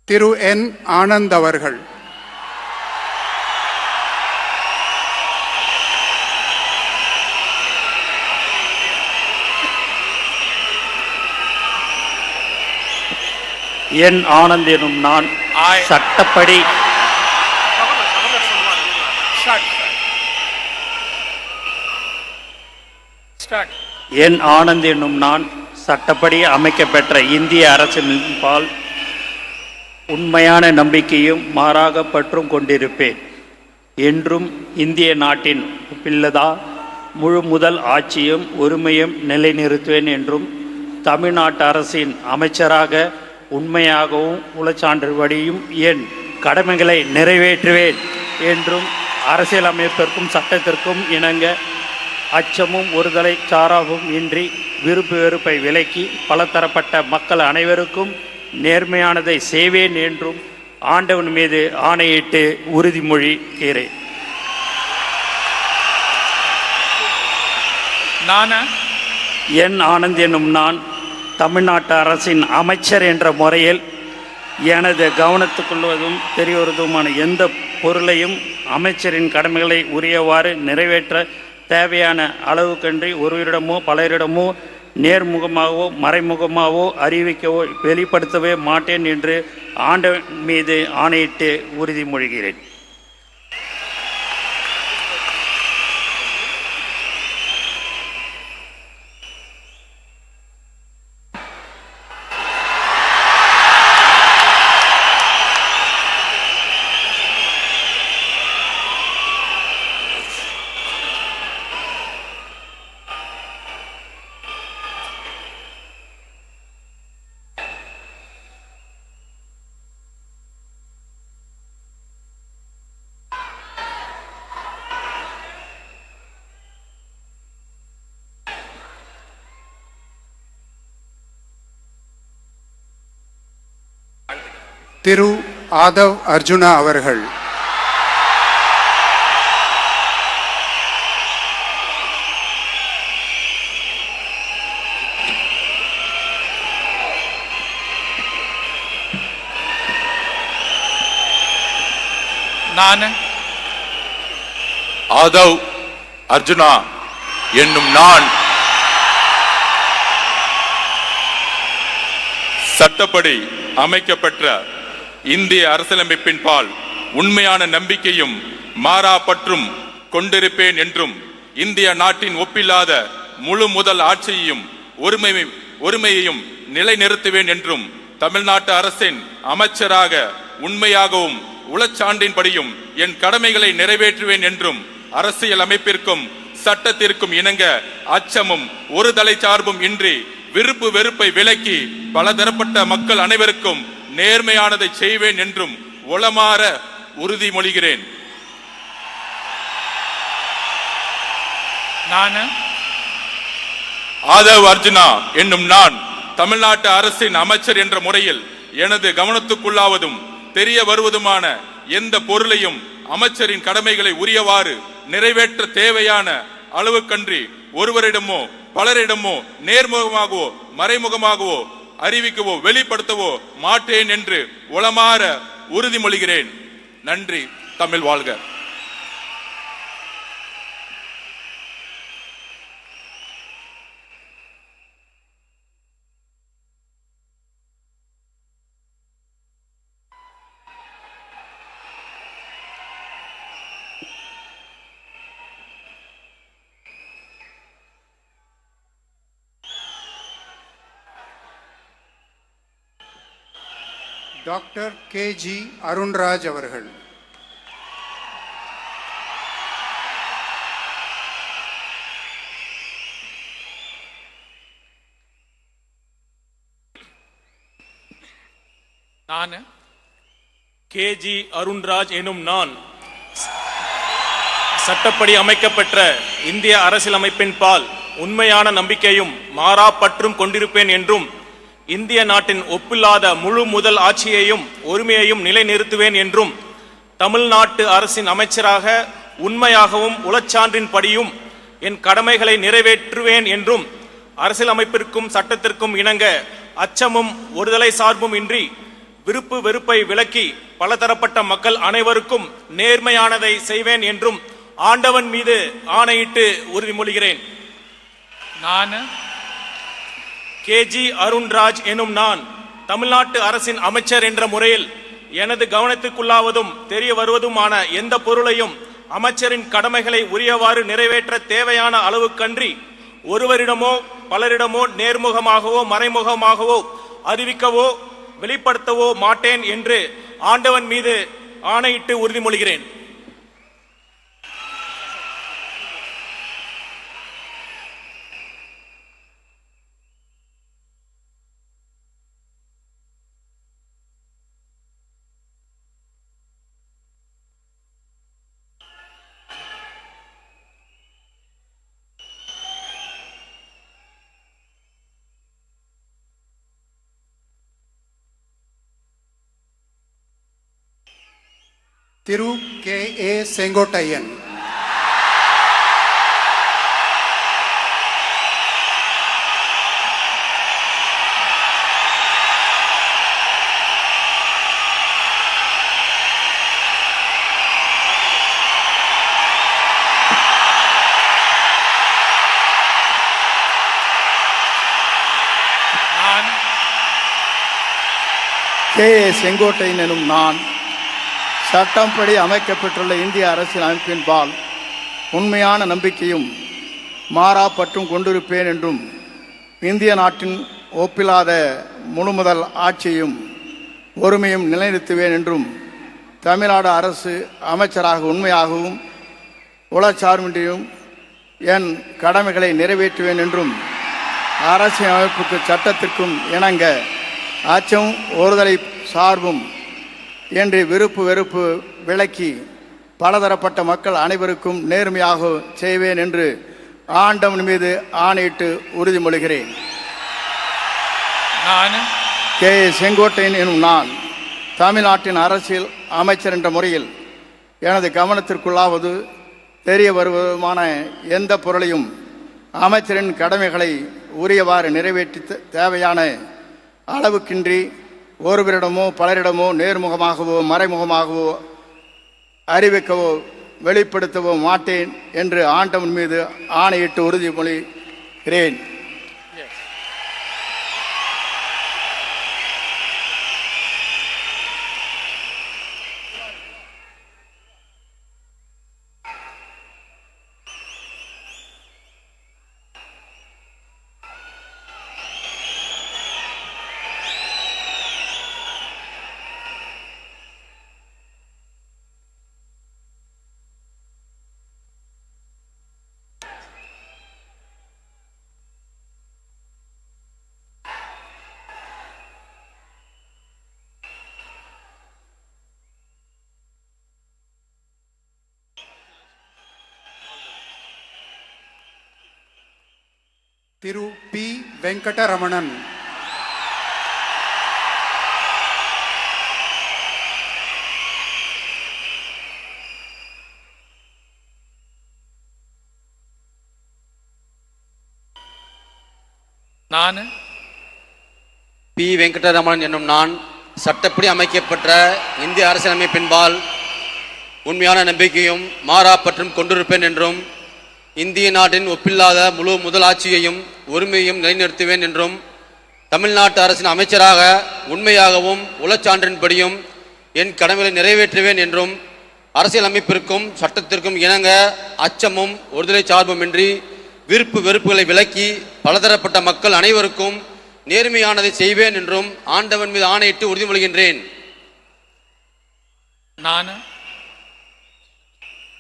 திரு என் ஆனந்த் அவர்கள். என் ஆனந்த் எனும் நான் சட்டப்படி என் ஆனந்த் என்னும் நான் சட்டப்படி அமைக்கப்பெற்ற இந்திய அரசின்பால் உண்மையான நம்பிக்கையும் மாறாக பற்றும் கொண்டிருப்பேன் என்றும் இந்திய நாட்டின் பிள்ளதா முழு முதல் ஆட்சியும் உரிமையும் நிலைநிறுத்துவேன் என்றும் தமிழ்நாட்டு அரசின் அமைச்சராக உண்மையாகவும் உளச்சான்றுபடியும் என் கடமைகளை நிறைவேற்றுவேன் என்றும் அரசியலமைப்பிற்கும் சட்டத்திற்கும் இணங்க அச்சமும் ஒருதலை சாராவும் இன்றி விருப்பு வெறுப்பை விலக்கி பலதரப்பட்ட மக்கள் அனைவருக்கும் நேர்மையானதை செய்வேன் என்றும் ஆண்டவன் மீது ஆணையிட்டு உறுதிமொழிகிறேன். என் ஆனந்த் என்னும் நான் தமிழ்நாட்டு அரசின் அமைச்சர் என்ற முறையில் எனது கவனத்துக்குள்வதும் தெரியவதுமான எந்த பொருளையும் அமைச்சரின் கடமைகளை உரியவாறு நிறைவேற்ற தேவையான அளவுக்கன்றி ஒருவரிடமோ பலரிடமோ நேர்முகமாகவோ மறைமுகமாகவோ அறிவிக்கவோ வெளிப்படுத்தவே மாட்டேன் என்று ஆண்டவன் மீது ஆணையிட்டு உறுதிமொழிகிறேன். திரு ஆதவ் அர்ஜுனா அவர்கள். ஆதவ் அர்ஜுனா என்னும் நான் சட்டப்படி அமைக்கப்பெற்ற இந்திய அரசியலமைப்பின் பால் உண்மையான நம்பிக்கையும் மாறா பற்றும் கொண்டிருப்பேன் என்றும் இந்திய நாட்டின் ஒப்பில்லாத முழு முதல் ஆட்சியையும் ஒருமையையும் நிலைநிறுத்துவேன் என்றும் தமிழ்நாட்டு அரசின் அமைச்சராக உண்மையாகவும் உளச்சான்றின்படியும் என் கடமைகளை நிறைவேற்றுவேன் என்றும் அரசியல் அமைப்பிற்கும் சட்டத்திற்கும் இணங்க அச்சமும் ஒரு தலை சார்பும் இன்றி விருப்பு வெறுப்பை விலக்கி பலதரப்பட்ட மக்கள் அனைவருக்கும் நேர்மையானதை செய்வேன் என்றும் உளமாற உறுதிமொழிகிறேன். ஆதவ் அர்ஜுனா என்னும் நான் தமிழ்நாட்டு அரசின் அமைச்சர் என்ற முறையில் எனது கவனத்துக்குள்ளாவதும் தெரிய வருவதுமான எந்த பொருளையும் அமைச்சரின் கடமைகளை உரியவாறு நிறைவேற்ற தேவையான அளவுக்கன்றி ஒருவரிடமோ பலரிடமோ நேர்முகமாகவோ மறைமுகமாகவோ அறிவிக்கவோ வெளிப்படுத்தவோ மாட்டேன் என்று உளமாற உறுதிமொழிகிறேன். நன்றி. தமிழ் வாழ்க. டாக்டர் கே.ஜி. அருண்ராஜ் அவர்கள். கே.ஜி. அருண்ராஜ் எனும் நான் சட்டப்படி அமைக்கப்பெற்ற இந்திய அரசியலமைப்பின் பால் உண்மையான நம்பிக்கையும் மாறா பற்றும் கொண்டிருப்பேன் என்றும் இந்திய நாட்டின் ஒப்பில்லாத முழு முதல் ஆட்சியையும் உரிமையையும் நிலைநிறுத்துவேன் என்றும் தமிழ்நாட்டு அரசின் அமைச்சராக உண்மையாகவும் உளச்சான்றின்படியும் என் கடமைகளை நிறைவேற்றுவேன் என்றும் அரசியலமைப்பிற்கும் சட்டத்திற்கும் இணங்க அச்சமும் ஒருதலை சார்பும் இன்றி விருப்பு வெறுப்பை விலக்கி பலதரப்பட்ட மக்கள் அனைவருக்கும் நேர்மையானதை செய்வேன் என்றும் ஆண்டவன் மீது ஆணையிட்டு உறுதிமொழிகிறேன். நான் கேஜி அருண்ராஜ் எனும் நான் தமிழ்நாட்டு அரசின் அமைச்சர் என்ற முறையில் எனது கவனத்துக்குள்ளாவதும் தெரிய வருவதுமான எந்த பொருளையும் அமைச்சரின் கடமைகளை உரியவாறு நிறைவேற்ற தேவையான அளவுக்கன்றி ஒருவரிடமோ பலரிடமோ நேர்முகமாகவோ மறைமுகமாகவோ அறிவிக்கவோ வெளிப்படுத்தவோ மாட்டேன் என்று ஆண்டவன் மீது ஆணையிட்டு உறுதிமொழிகிறேன். Thiru K A Sengottaiyan, K A Sengottaiyan எனும் நான் சட்டப்படி அமைக்கப்பட்டுள்ள இந்திய அரசியல் அமைப்பின்பால் உண்மையான நம்பிக்கையும் மாறாப்பற்றும் கொண்டிருப்பேன் என்றும் இந்திய நாட்டின் ஒப்பில்லாத முழுமுதல் ஆட்சியையும் ஒருமையும் நிலைநிறுத்துவேன் என்றும் தமிழ்நாடு அரசு அமைச்சராக உண்மையாகவும் உளச்சார்பின்றியும் என் கடமைகளை நிறைவேற்றுவேன் என்றும் அரசியல் அமைப்புக்கு சட்டத்திற்கும் இணங்க அச்சம் ஒருதலை சார்பும் என்று விருப்பு வெறுப்பு விலக்கி பலதரப்பட்ட மக்கள் அனைவருக்கும் நேர்மையாக செய்வேன் என்று ஆண்டவன் மீது ஆணையிட்டு உறுதிமொழிகிறேன். நான் கே செங்கோட்டையன் எனும் நான் தமிழ்நாட்டின் அரசியல் அமைச்சர் என்ற முறையில் எனது கவனத்திற்குள்ளாவது தெரிய வருவதுமான எந்த பொருளையும் அமைச்சரின் கடமைகளை உரியவாறு நிறைவேற்றி தேவையான அளவுக்கின்றி ஒருவரிடமோ பலரிடமோ நேர்முகமாகவோ மறைமுகமாகவோ அறிவிக்கவோ வெளிப்படுத்தவோ மாட்டேன் என்று ஆண்டவன் மீது ஆணையிட்டு உறுதிமொழிகிறேன். திரு பி வெங்கடரமணன், நான் பி வெங்கடரமணன் என்னும் நான் சட்டப்படி அமைக்கப்பட்ட இந்திய அரசியலமைப்பின்பால் உண்மையான நம்பிக்கையும் மாறாப்பற்றும் கொண்டிருப்பேன் என்றும் இந்திய நாட்டின் ஒப்பில்லாத முழு முதலாட்சியையும் ஒருமையையும் நிலைநிறுத்துவேன் என்றும் தமிழ்நாட்டு அரசின் அமைச்சராக உண்மையாகவும் உளச்சான்றின்படியும் என் கடமைகளை நிறைவேற்றுவேன் என்றும் அரசியலமைப்பிற்கும் சட்டத்திற்கும் இணங்க அச்சமும் ஒருதலை சார்புமின்றி விருப்பு வெறுப்புகளை விலக்கி பலதரப்பட்ட மக்கள் அனைவருக்கும் நேர்மையானதை செய்வேன் என்றும் ஆண்டவன் மீது ஆணையிட்டு உறுதிமொழிகின்றேன். நான்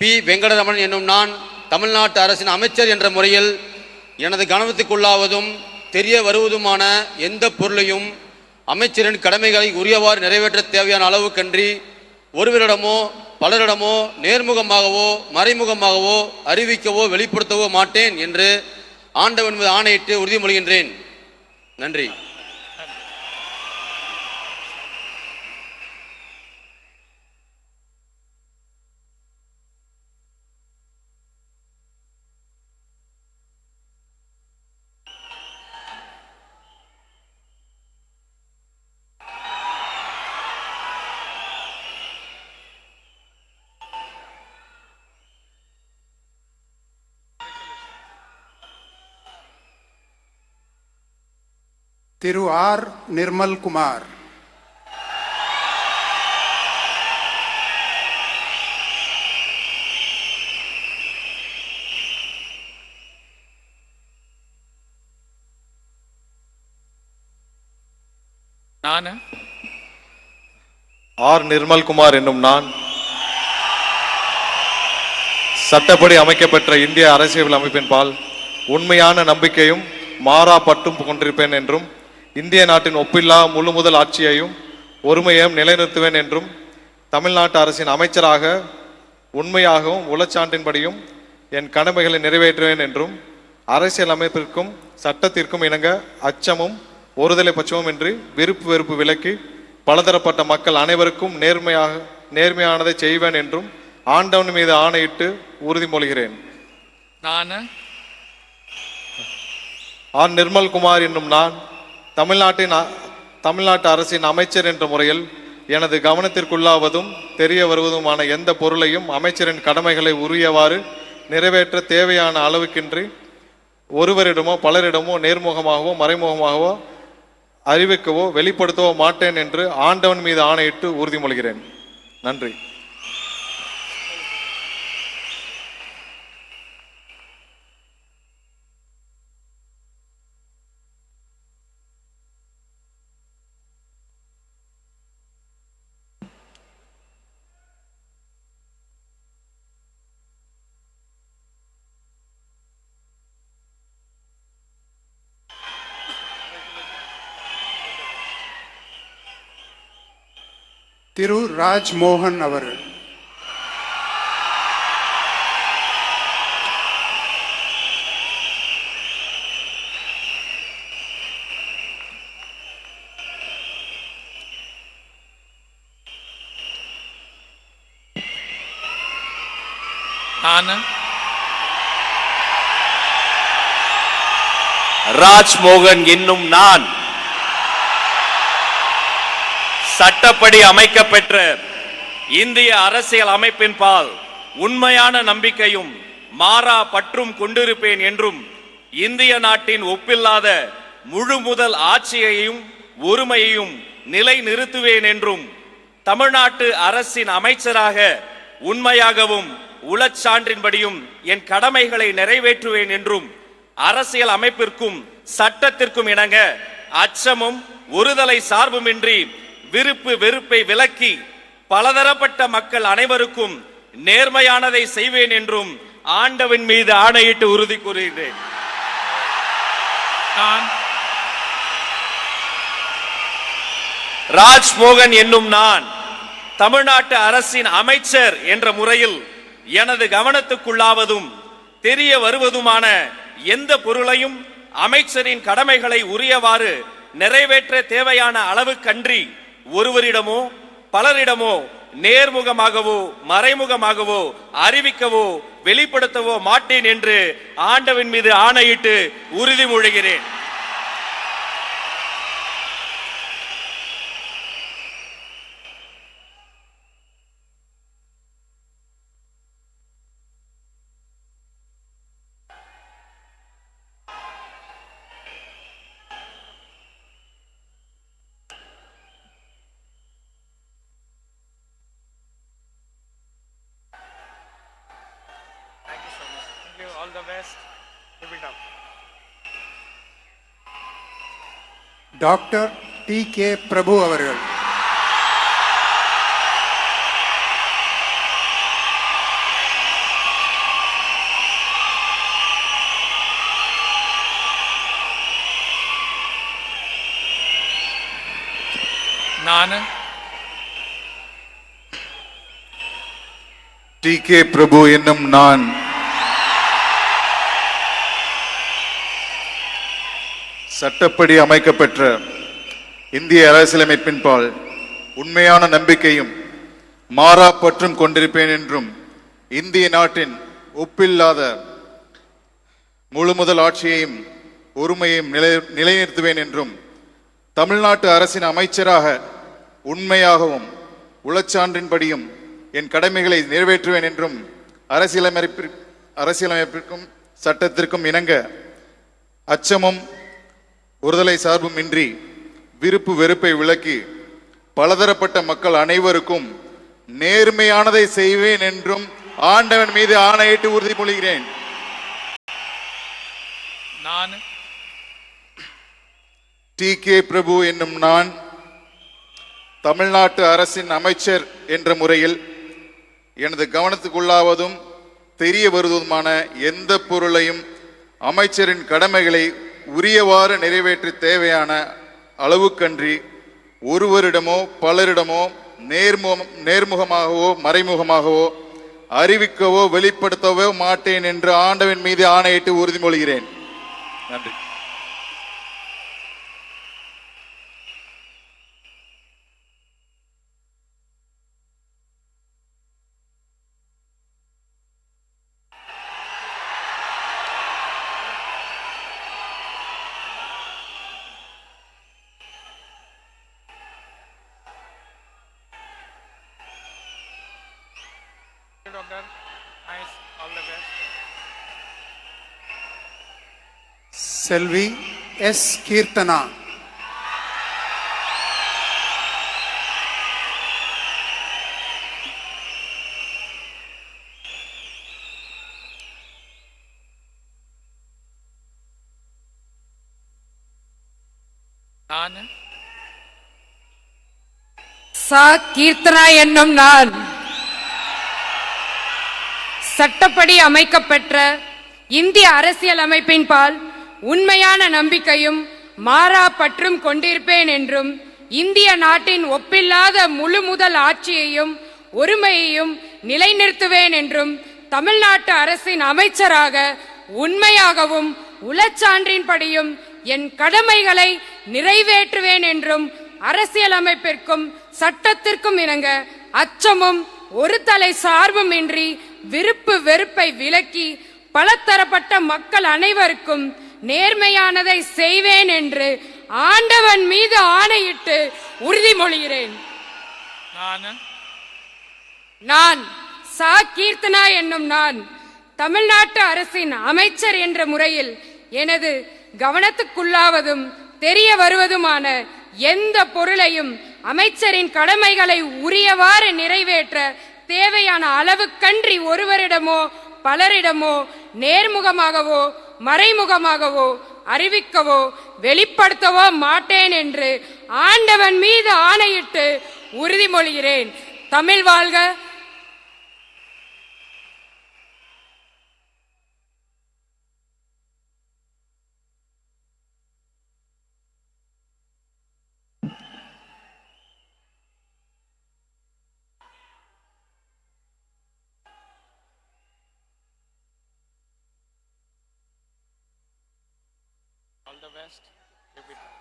பி வெங்கடரமணன் என்னும் நான் தமிழ்நாட்டு அரசின் அமைச்சர் என்ற முறையில் எனது கவனத்துக்குள்ளாவதும் தெரிய வருவதுமான எந்த பொருளையும் அமைச்சரின் கடமைகளை உரியவாறு நிறைவேற்ற தேவையான அளவுக்கன்றி ஒருவரிடமோ பலரிடமோ நேர்முகமாகவோ மறைமுகமாகவோ அறிவிக்கவோ வெளிப்படுத்தவோ மாட்டேன் என்று ஆண்டவன் மீது ஆணையிட்டு உறுதிமொழிகின்றேன். நன்றி. திரு ஆர் நிர்மல்குமார், நான் ஆர் நிர்மல்குமார் என்னும் நான் சட்டப்படி அமைக்கப்பெற்ற இந்திய அரசியல் அமைப்பின் பால் உண்மையான நம்பிக்கையும் மாறா பற்றும் கொண்டிருப்பேன் என்றும் இந்திய நாட்டின் ஒப்பில்லா முழு முதல் ஆட்சியையும் ஒருமையையும் நிலைநிறுத்துவேன் என்றும் தமிழ்நாட்டு அரசின் அமைச்சராக உண்மையாகவும் உளச்சான்றின்படியும் என் கடமைகளை நிறைவேற்றுவேன் என்றும் அரசியல் அமைப்பிற்கும் சட்டத்திற்கும் இணங்க அச்சமும் ஒருதலை பட்சமும் இன்றி விருப்பு வெறுப்பு விலக்கி பலதரப்பட்ட மக்கள் அனைவருக்கும் நேர்மையானதை செய்வேன் என்றும் ஆண்டவன் மீது ஆணையிட்டு உறுதிமொழிகிறேன். நான் ஆர் நிர்மல்குமார் என்னும் நான் தமிழ்நாட்டு அரசின் அமைச்சர் என்ற முறையில் எனது கவனத்திற்குள்ளாவதும் தெரிய வருவதுமான எந்த பொருளையும் அமைச்சரின் கடமைகளை உரியவாறு நிறைவேற்ற தேவையான அளவுக்கின்றி ஒருவரிடமோ பலரிடமோ நேர்முகமாகவோ மறைமுகமாகவோ அறிவிக்கவோ வெளிப்படுத்தவோ மாட்டேன் என்று ஆண்டவன் மீது ஆணையிட்டு உறுதிமொழிகிறேன். நன்றி. திரு ராஜ்மோகன் அவர்கள், நான் ராஜ்மோகன் என்னும் நான் சட்டப்படி அமைக்கப்பெற்ற இந்திய அரசியல் அமைப்பின் பால் உண்மையான நம்பிக்கையும் மாறா பற்றும் கொண்டிருப்பேன் என்றும் இந்திய நாட்டின் ஒப்பில்லாத முழு முதல் ஆட்சியையும் ஒருமையையும் நிலை நிறுத்துவேன் என்றும் தமிழ்நாட்டு அரசின் அமைச்சராக உண்மையாகவும் உளச்சான்றின்படியும் என் கடமைகளை நிறைவேற்றுவேன் என்றும் அரசியல் அமைப்பிற்கும் சட்டத்திற்கும் இணங்க அச்சமும் ஒருதலை சார்புமின்றி விருப்பு வெறுப்பை விலக்கி பலதரப்பட்ட மக்கள் அனைவருக்கும் நேர்மையானதை செய்வேன் என்றும் ஆண்டவன் மீது ஆணையிட்டு உறுதி கூறுகிறேன். நான் ராஜ்மோகன் என்னும் நான் தமிழ்நாட்டு அரசின் அமைச்சர் என்ற முறையில் எனது கவனத்துக்குள்ளாவதும் தெரிய வருவதுமான எந்த பொருளையும் அமைச்சரின் கடமைகளை உரியவாறு நிறைவேற்ற தேவையான அளவுக்கன்றி ஒருவரிடமோ பலரிடமோ நேர்முகமாகவோ மறைமுகமாகவோ அறிவிக்கவோ வெளிப்படுத்தவோ மாட்டேன் என்று ஆண்டவன் மீது ஆணையிட்டு உறுதிமொழிகிறேன். all the best. Keep it up. Doctor T K Prabhu அவர்கள், நான் டி கே பிரபு என்னும் நான் சட்டப்படி அமைக்கப்பெற்ற இந்திய அரசியலமைப்பின் பால் உண்மையான நம்பிக்கையும் மாறா பற்றும் கொண்டிருப்பேன் என்றும் இந்திய நாட்டின் ஒப்பில்லாத முழு முதல் ஆட்சியையும் ஒருமையையும் நிலைநிறுத்துவேன் என்றும் தமிழ்நாட்டு அரசின் அமைச்சராக உண்மையாகவும் உளச்சான்றின்படியும் என் கடமைகளை நிறைவேற்றுவேன் என்றும் அரசியலமைப்பிற்கும் சட்டத்திற்கும் இணங்க அச்சமும் ஒருதலை சார்புமின்றி விருப்பு வெறுப்பை விலக்கி பலதரப்பட்ட மக்கள் அனைவருக்கும் நேர்மையானதை செய்வேன் என்றும் ஆண்டவன் மீது ஆணையிட்டு உறுதிமொழிகிறேன். நான் டி.கே. பிரபு என்னும் நான் தமிழ்நாட்டு அரசின் அமைச்சர் என்ற முறையில் எனது கவனத்துக்குள்ளாவதும் தெரிய வருவதுமான எந்த பொருளையும் அமைச்சரின் கடமைகளை உரியவாறு நிறைவேற்ற தேவையான அளவுக்கன்றி ஒருவரிடமோ பலரிடமோ நேர்முகமாகவோ மறைமுகமாகவோ அறிவிக்கவோ வெளிப்படுத்தவோ மாட்டேன் என்று ஆண்டவன் மீது ஆணையிட்டு உறுதிமொழிகிறேன். நன்றி. Doctor, nice, all the best. செல்வி எஸ். கீர்த்தனா. நான் கீர்த்தனா என்னும் நான் சட்டப்படி அமைக்கப்பெற்ற இந்திய அரசியல் அமைப்பின் பால் உண்மையான நம்பிக்கையும் மாறா பற்றும் கொண்டிருப்பேன் என்றும் இந்திய நாட்டின் ஒப்பில்லாத முழு முதல் ஆட்சியையும் ஒருமையையும் நிலைநிறுத்துவேன் என்றும் தமிழ்நாட்டு அரசின் அமைச்சராக உண்மையாகவும் உளச்சான்றின்படியும் என் கடமைகளை நிறைவேற்றுவேன் என்றும் அரசியலமைப்பிற்கும் சட்டத்திற்கும் இணங்க அச்சமும் ஒரு தலை சார்பும் இன்றி விருப்பு வெறுப்பை விலக்கி பலதரப்பட்ட மக்கள் அனைவருக்கும் நேர்மையானதை செய்வேன் என்று ஆண்டவன் மீது ஆணையிட்டு உறுதிமொழிகிறேன். நான் கீர்த்தனா என்னும் நான் தமிழ்நாட்டு அரசின் அமைச்சர் என்ற முறையில் எனது கவனத்துக்குள்ளாவதும் தெரிய வருவதுமான எந்த பொருளையும் அமைச்சரின் கடமைகளை உரியவாறு நிறைவேற்ற தேவையான அளவுக்கன்றி ஒருவரிடமோ பலரிடமோ நேர்முகமாகவோ மறைமுகமாகவோ அறிவிக்கவோ வெளிப்படுத்தவோ மாட்டேன் என்று ஆண்டவன் மீது ஆணையிட்டு உறுதிமொழிகிறேன். தமிழ் வாழ்க. all the best. Keep it up.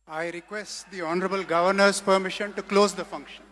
I request the Honorable Governor's permission to close the function.